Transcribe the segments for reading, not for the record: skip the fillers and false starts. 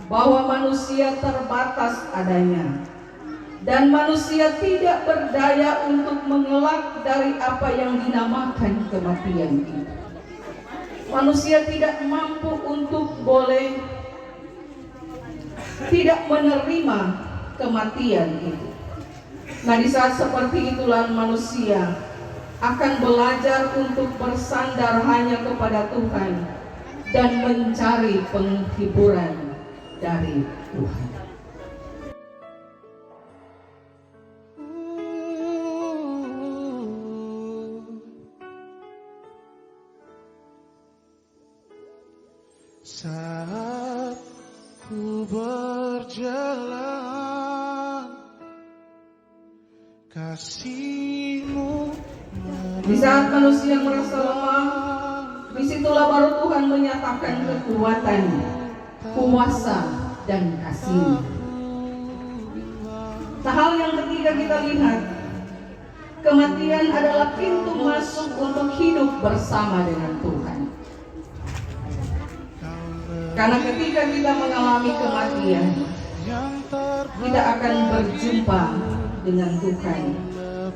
bahwa manusia terbatas adanya dan manusia tidak berdaya untuk mengelak dari apa yang dinamakan kematian itu. Manusia tidak mampu untuk boleh tidak menerima kematian itu. Nah, di saat seperti itulah manusia akan belajar untuk bersandar hanya kepada Tuhan dan mencari penghiburan dari Tuhan. Saat ku berjalan, kasih-Mu. Di saat manusia merasa lemah, disitulah baru Tuhan menyatakan kekuatan, kuasa, dan kasih. Nah, hal yang ketiga kita lihat, kematian adalah pintu masuk untuk hidup bersama dengan Tuhan. Karena ketika kita mengalami kematian, kita akan berjumpa dengan Tuhan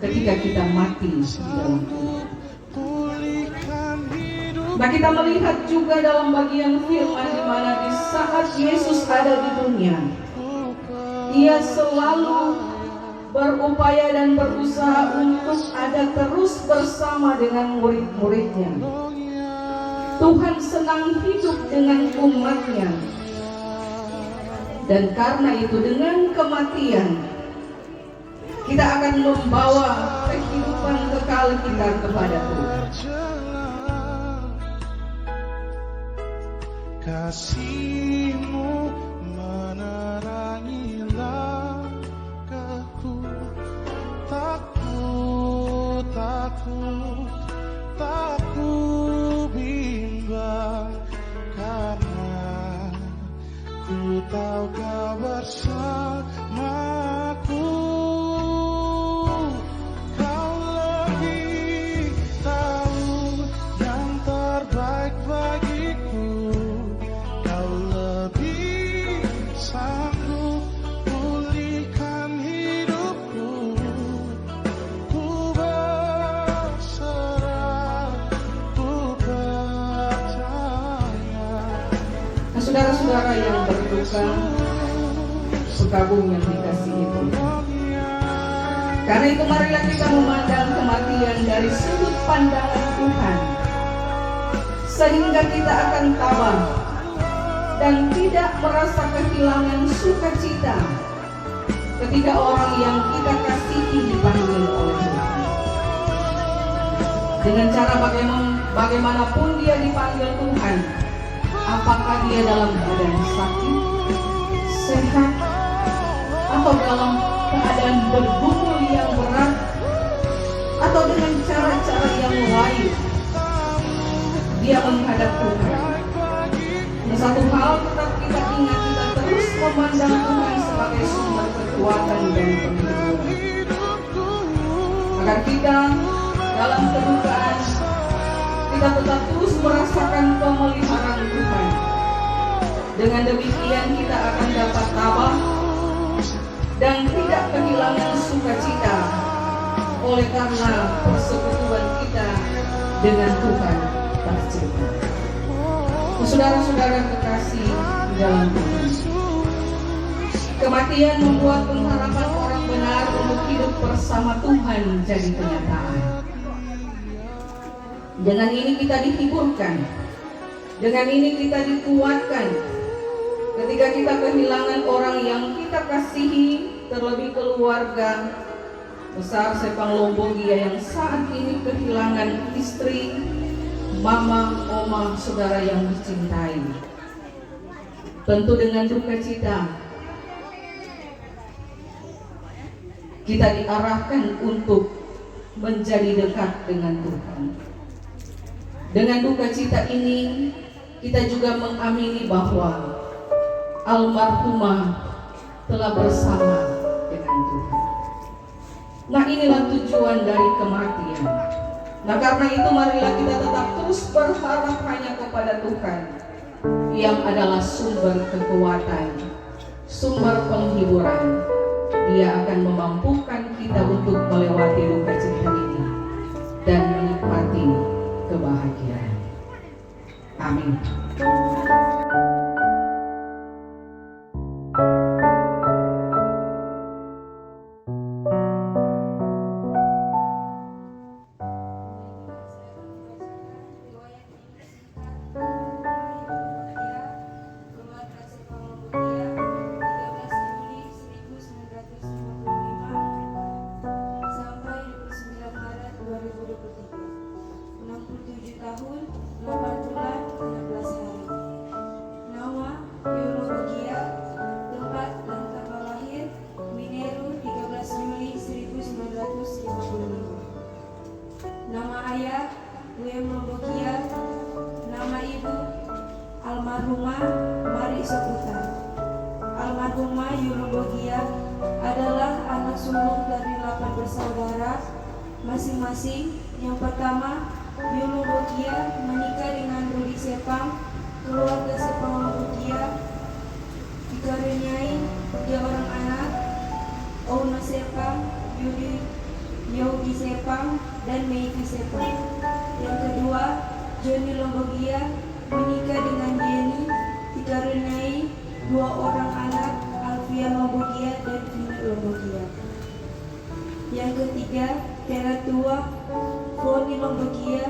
ketika kita mati di dalam Tuhan. Nah, kita melihat juga dalam bagian firman di mana di saat Yesus ada di dunia, Ia selalu berupaya dan berusaha untuk ada terus bersama dengan murid-muridnya. Tuhan senang hidup dengan umatnya. Dan karena itu dengan kematian kita akan membawa kehidupan kekal kita kepada Tuhan. Kasih-Mu menerangi langkahku, takut, tak ku bimbang, karena ku tahu Kau bersamaku. Kau lebih tahu yang terbaik bagiku. Kau lebih sanggup pulihkan hidupku. Ku berserah, ku percaya. Nah, saudara-saudara yang berduka, sekagum yang dikasihi Tuhan. Karena itu marilah kita memandang kematian dari sudut pandangan Tuhan, sehingga kita akan tabah dan tidak merasa kehilangan sukacita ketika orang yang kita kasihi dipanggil oleh Tuhan. Dengan cara bagaimanapun dia dipanggil Tuhan, apakah dia dalam keadaan sakit, sehat, atau dalam keadaan bergumul yang berat, atau dengan cara-cara yang lain, dia menghadap Tuhan. Dan satu hal tetap kita ingat, kita terus memandang Tuhan sebagai sumber kekuatan dan penghiburan, agar kita dalam kedukaan kita tetap terus merasakan pemeliharaan Tuhan. Dengan demikian kita akan dapat tabah dan tidak kehilangan sukacita oleh karena persekutuan kita dengan Tuhan tercipta. Saudara-saudara kekasih di dalam Tuhan, kematian membuat pengharapan orang benar untuk hidup bersama Tuhan jadi kenyataan. Dengan ini kita dihiburkan, dengan ini kita dikuatkan ketika kita kehilangan orang yang kita kasihi, terlebih keluarga besar Sepang Lombogia yang saat ini kehilangan istri, mama, oma, saudara yang dicintai. Tentu dengan duka cita kita diarahkan untuk menjadi dekat dengan Tuhan. Dengan duka cita ini kita juga mengamini bahwa almarhumah telah bersama dengan Tuhan. Nah, inilah tujuan dari kematian. Nah, karena itu marilah kita tetap terus berharap hanya kepada Tuhan. yang adalah sumber kekuatan, sumber penghiburan. Dia akan memampukan kita untuk melewati duka cita ini dan menikmati kebahagiaan. Amin. Tahun, 8 bulan, 16 hari. Nama Yolobogia, tempat dan tanggal lahir Mineru 13 Juli 1955. Nama ayah Yolobogia, nama ibu almarhumah Mari Soputan. Almarhumah Yolobogia adalah anak sulung dari 8 bersaudara masing-masing. Yang pertama, Yolobogia menikah dengan Rudi Sepang. Keluarga Sepang Yolobogia dikaruniai 3 orang anak, Ono Sepang, Yogi Sepang, dan Meivi Sepang. Yang kedua, Joni Yolobogia menikah dengan Yeni, dikaruniai 2 orang anak, Alfian Yolobogia dan Vina Yolobogia. Yang ketiga, Teratua Foni Yolobogia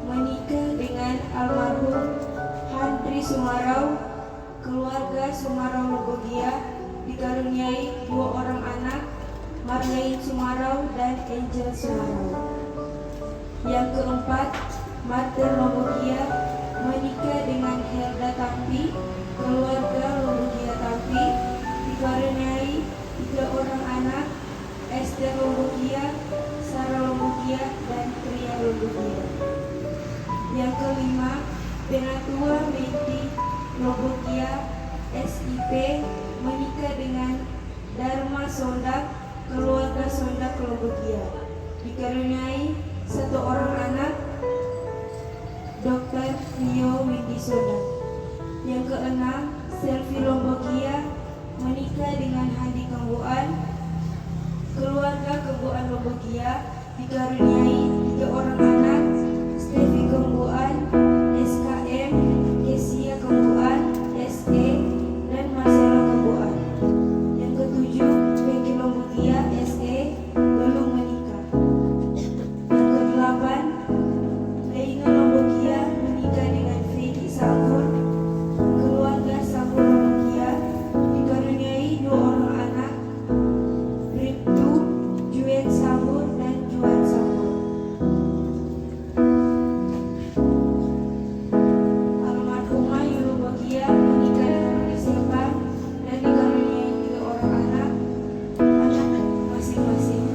menikah dengan almarhum Handri Sumarau. Keluarga Sumarau Yolobogia dikaruniai 2 orang anak, Marlain Sumarau dan Angel Sumarau. Yang keempat, Martin Yolobogia menikah dengan Helda Tampi. Keluarga Yolobogia Tampi dikaruniai 3 orang anak, Esther Yolobogia, Sarah Yolobogia, dan Tria Yolobogia. Yang kelima, Penatua Menti Yolobogia SIP menikah dengan Dharma Sondak. Keluarga Sondak Yolobogia dikaruniai 1 orang anak, Dr. Rio Windy Sondak. Yang keenam, Selvi Yolobogia menikah dengan Handi Kembuan. Keluarga Kembuan Yolobogia dikaruniai 3 orang anak, Stevi Kembuan, SKM, Kesia Kembuan, SE, dan Marcelo Kembuan. Yang ketujuh, Becky Yolobogia SE belum menikah. Yang kedelapan, Leina Yolobogia menikah dengan Fedi Sambur. Keluarga Sambur Yolobogia dikaruniai 2 orang anak, Bribtu, Juan Sambur, dan Juan Sambur. Almarhumah Yolobogia menikah dengan Rudi Sepang dan dikaruniai 3 orang anak masing-masing.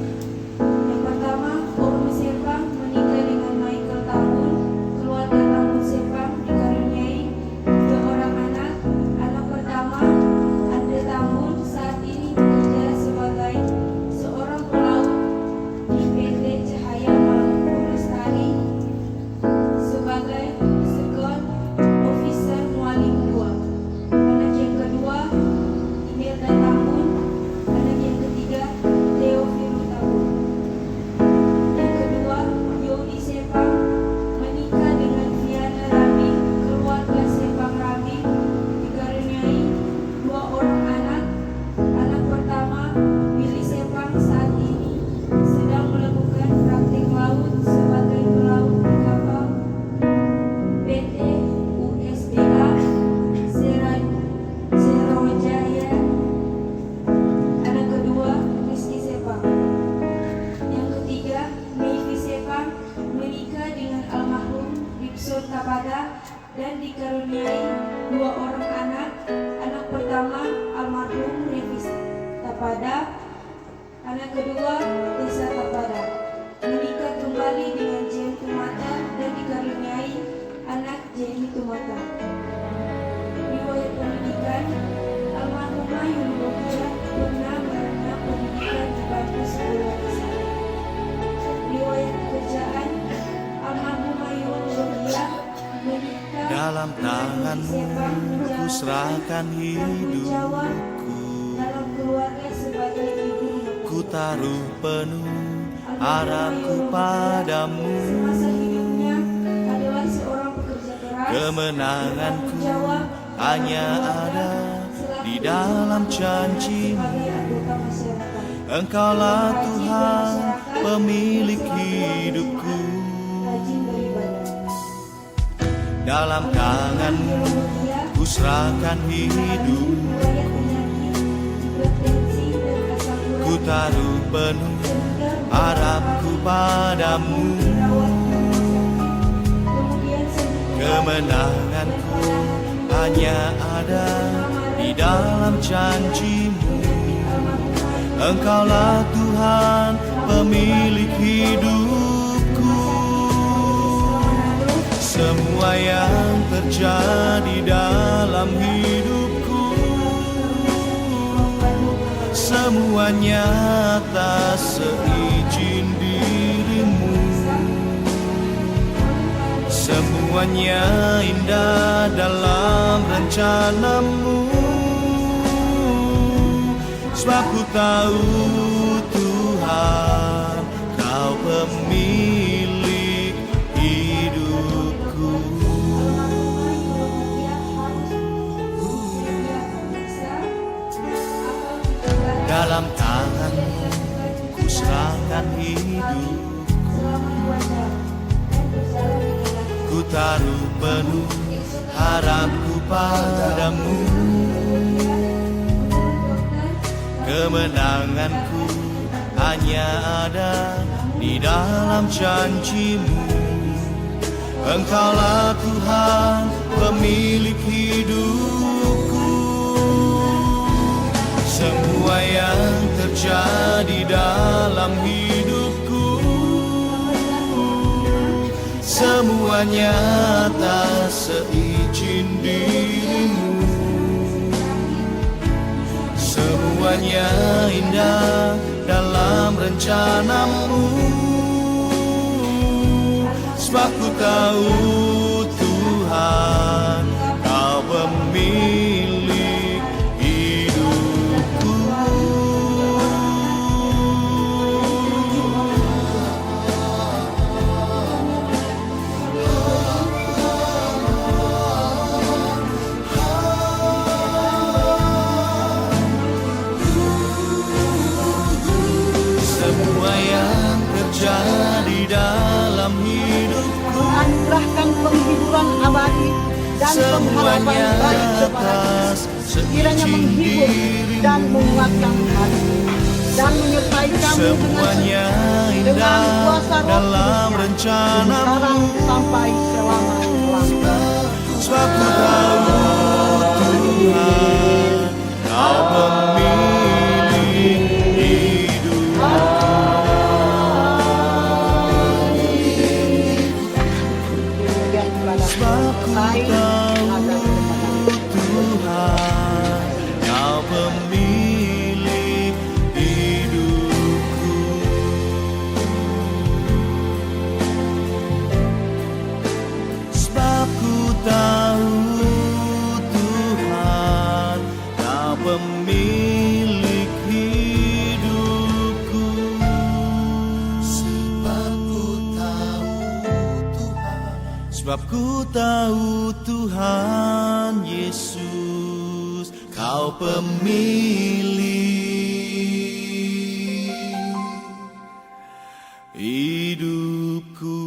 Yang pertama, Ono Sepang menikah dengan Michael Tambun. Keluarga Tambun Sepang dikaruniai 3 orang anak. Anak pertama, Andre Tambun, saat ini bekerja sebagai seorang pelaut di PT Cahaya Maluku Lestari sebagai second officer Mualim 2. Anak yang kedua, Imelda Tambun. Anak yang ketiga, Theophilo Tambun. Yang kedua, Yodi Sepang menikah dengan Viana Rami. Keluarga Sepang Rami dikaruniai 2 orang anak. Anak pertama, Billy Sepang, saat ini sedang melakukan praktik laut sebagai pelaut di kapal PT USDA Serawajaya. Anak kedua, Rizky Sepang. Yang ketiga, Meivi Sepang menikah dengan almarhum Gibson Tapada dan dikaruniai 2 orang anak. Anak pertama, almarhum Revis Tapada. Anak kedua, Tessa Tapada. Menikah kembali dengan Jem Tumata dan dikaruniai anak Jenny Tumata. Riwayat pendidikan, almarhumah Yolobogia pernah merenyah pendidikan di bangku sekolah dasar. Riwayat pekerjaan, almarhumah Yolobogia menikah Dalam dengan Rudi tanganmu Sepang serahkan hidupku, dalam keluarga sebagai ibu ku taruh penuh harapku padamu. semasa hidupnya adalah seorang pekerja keras. Kemenanganku hanya ada di dalam janji-Mu. Sebagai anggota masyarakat, Engkaulah Tuhan pemilik hidupku. rajin beribadah. Dalam tangan-Mu ku serahkan hidup, Riwayat penyakit, hipertensi, dan asam urat ku taruh penuh sehingga harapku padamu. dirawat di rumah sakit. Kemudian sembuh. Kemenanganku hanya ada di dalam janji-Mu. Engkaulah Tuhan pemilik hidupku. Semua yang terjadi dalam hidupku, semuanya atas seizin diri-Mu. Semuanya indah dalam rencana-Mu. Sebab ku tahu Tuhan, Kau pemilik hidupku. Dalam tangan-Mu ku serahkan hidup, ku taruh penuh harapku padamu. Kemenanganku hanya ada di dalam janji-Mu. Engkaulah Tuhan pemilik hidupku. Semua yang terjadi dalam hidupku, semuanya atas seizin diri-Mu. Semuanya indah dalam rencana-Mu. Sebab ku tahu Tuhan, Kau pemilik hidupku. Semua yang terjadi dalam hidupku, anugerahkan penghiburan abadi dan pengharapan semuanya baik kepada atas kiranya seizin menghibur dan diri-Mu. menguatkan hati dan menyertai kami Semuanya dengan indah kuasa roh dalam Kudus-Nya, rencana-Mu. sekarang sampai selama-lamanya. Sebab ku tahu Tuhan, Kau pemilik hidup. Kemudian kepada Sebab ku lain tahu agar kepada Tuhan, Kau pemilik hidupku. Sebab ku tahu Tuhan, Kau pemilik hidupku. Sebab ku tahu Tuhan, sebab ku tahu Tuhan Yesus, Kau pemilik hidupku.